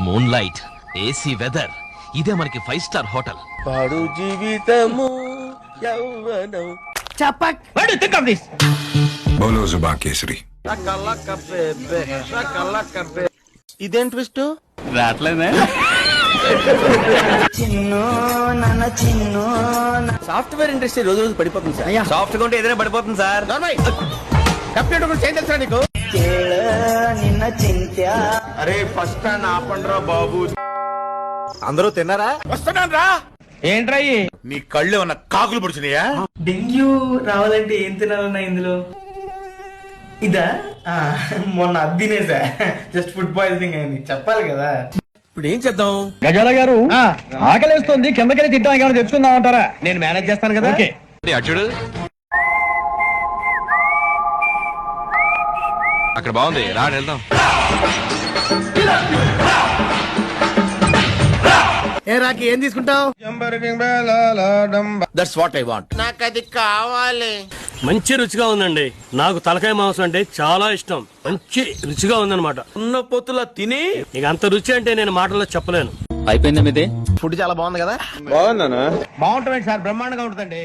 Moon light, AC weather, ఇదే మనకి 5 star hotel. పాడు జీవితము యౌవనం. बोलो जुबा केसरी. ఇదేం ట్విస్ట్? రాట్లేదే. సాఫ్ట్వేర్ ఇండస్ట్రీ రోజు రోజు పడిపోతుంది సార్. సాఫ్ట్ గా ఉంటే ఏదైనా పడిపోతుంది సార్. కంప్యూటర్ గురించి ఏం తెలుసా నీకు? అరే ఫస్ట్ స్టాండ్ ఆపండ్రా బాబు. అందరూ తిన్నారా? వస్తున్నాను రా. ఏంట్రా నీ కళ్ళు ఏమన్నా కాకులు పొడిచినాయా? డెంగ్యూ రావాలంటే ఏం తినాలన్నా ఇందులో? ఇదా మొన్న అద్దినేసా, జస్ట్ ఫుడ్ పాయిజనింగ్ అయింది, చెప్పాలి కదా. ఇప్పుడు ఏం చేద్దాం? గజాల గారు ఆకలిస్తుంది, కిందకెళ్ళి తింటాం, ఏమైనా తెచ్చుకుందాం అంటారా? నేను మేనేజ్ చేస్తాను కదా. అచ్చుడు అక్కడ బాగుంది, రా వెళ్దాం. ఏ రాకి ఏం తీసుకుంటావు? That's what I want. నాకు అది కావాలి. మంచి రుచిగా ఉందండి. నాకు తలకాయ మాంసం అంటే చాలా ఇష్టం. మంచి రుచిగా ఉందన్నమాట. ఉన్న పొత్తులా తిని ఇక అంత రుచి అంటే నేను మాటల్లో చెప్పలేను. అయిపోయిందా మీదే? ఫుడ్ చాలా బాగుంది కదా. బాగుందనా? బాగుంటుంది సార్, బ్రహ్మాండంగా ఉంటుందండి.